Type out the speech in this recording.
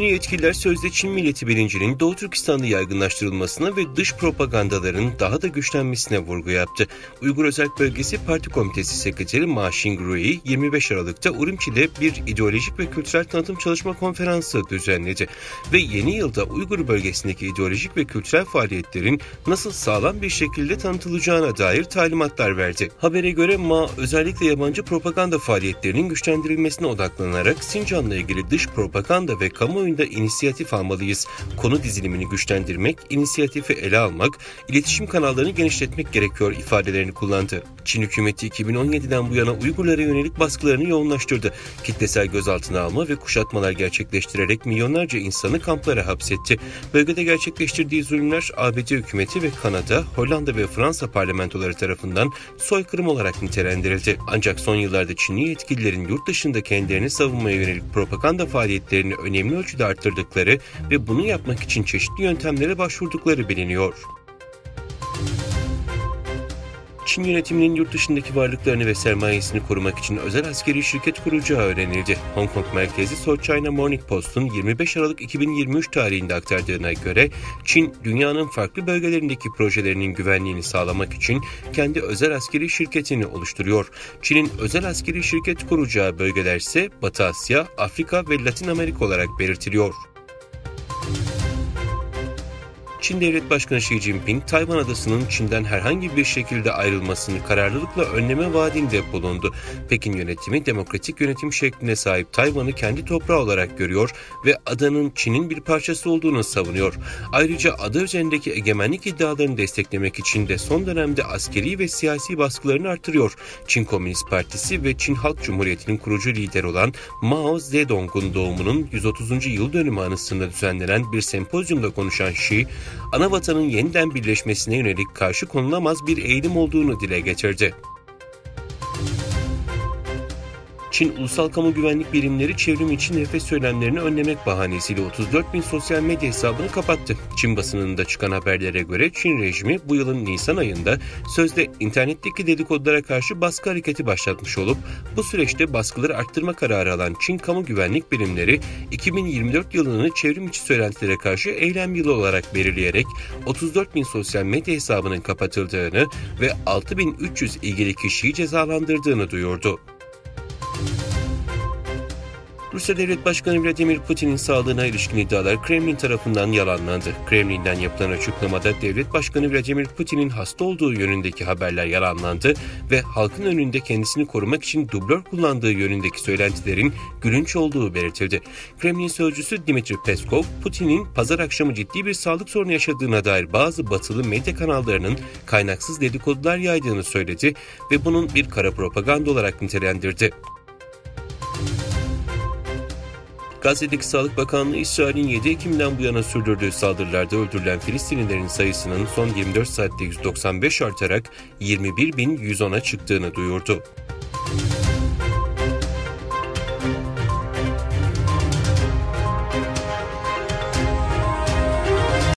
yetkililer sözde Çin milleti bilincinin Doğu Türkistan'da yaygınlaştırılmasına ve dış propagandaların daha da güçlenmesine vurgu yaptı. Uygur Özerk Bölgesi Parti Komitesi Sekreteri Ma Xingrui 25 Aralık'ta Urumçi'de bir ideolojik ve kültürel tanıtım çalışma konferansı düzenledi ve yeni yılda Uygur bölgesindeki ideolojik ve kültürel faaliyetlerin nasıl sağlam bir şekilde tanıtılacağına dair talimatlar verdi. Habere göre Ma özellikle yabancı propaganda faaliyetlerinin güçlendirilmesine odaklanarak Sincan'la ilgili dış propaganda ve kamuoyunda inisiyatif almalıyız. Konu dizilimini güçlendirmek, inisiyatifi ele almak, iletişim kanallarını genişletmek gerekiyor ifadelerini kullandı. Çin hükümeti 2017'den bu yana Uygurlara yönelik baskılarını yoğunlaştırdı. Kitlesel gözaltına alma ve kuşatmalar gerçekleştirerek milyonlarca insanı kamplara hapsetti. Bölgede gerçekleştirdiği zulümler ABD hükümeti ve Kanada, Hollanda ve Fransa parlamentoları tarafından soykırım olarak nitelendirildi. Ancak son yıllarda Çinli yetkililerin yurt dışında kendilerini savunmaya yönelik propaganda faaliyetlerini önemli ölçüde arttırdıkları ve bunu yapmak için çeşitli yöntemlere başvurdukları biliniyor. Çin yönetiminin yurt dışındaki varlıklarını ve sermayesini korumak için özel askeri şirket kuracağı öğrenildi. Hong Kong merkezli South China Morning Post'un 25 Aralık 2023 tarihinde aktardığına göre Çin, dünyanın farklı bölgelerindeki projelerinin güvenliğini sağlamak için kendi özel askeri şirketini oluşturuyor. Çin'in özel askeri şirket kuracağı bölgeler ise Batı Asya, Afrika ve Latin Amerika olarak belirtiliyor. Çin Devlet Başkanı Xi Jinping, Tayvan adasının Çin'den herhangi bir şekilde ayrılmasını kararlılıkla önleme vaadinde bulundu. Pekin yönetimi demokratik yönetim şekline sahip Tayvan'ı kendi toprağı olarak görüyor ve adanın Çin'in bir parçası olduğunu savunuyor. Ayrıca ada üzerindeki egemenlik iddialarını desteklemek için de son dönemde askeri ve siyasi baskılarını artırıyor. Çin Komünist Partisi ve Çin Halk Cumhuriyeti'nin kurucu lideri olan Mao Zedong'un doğumunun 130. yıl dönümü anısında düzenlenen bir sempozyumda konuşan Xi, Anavatanın yeniden birleşmesine yönelik karşı konulamaz bir eğilim olduğunu dile getirdi. Çin Ulusal Kamu Güvenlik Birimleri çevrim içi nefret söylemlerini önlemek bahanesiyle 34 bin sosyal medya hesabını kapattı. Çin basınında çıkan haberlere göre Çin rejimi bu yılın Nisan ayında sözde internetteki dedikodulara karşı baskı hareketi başlatmış olup bu süreçte baskıları arttırma kararı alan Çin Kamu Güvenlik Birimleri 2024 yılını çevrim içi söylentilere karşı eylem yılı olarak belirleyerek 34 bin sosyal medya hesabının kapatıldığını ve 6.300 ilgili kişiyi cezalandırdığını duyurdu. Rusya Devlet Başkanı Vladimir Putin'in sağlığına ilişkin iddialar Kremlin tarafından yalanlandı. Kremlin'den yapılan açıklamada Devlet Başkanı Vladimir Putin'in hasta olduğu yönündeki haberler yalanlandı ve halkın önünde kendisini korumak için dublör kullandığı yönündeki söylentilerin gülünç olduğu belirtildi. Kremlin sözcüsü Dmitri Peskov, Putin'in pazar akşamı ciddi bir sağlık sorunu yaşadığına dair bazı batılı medya kanallarının kaynaksız dedikodular yaydığını söyledi ve bunun bir kara propaganda olarak nitelendirdi. Gazze'deki Sağlık Bakanlığı, İsrail'in 7 Ekim'den bu yana sürdürdüğü saldırılarda öldürülen Filistinlilerin sayısının son 24 saatte 195 artarak 21.110'a çıktığını duyurdu.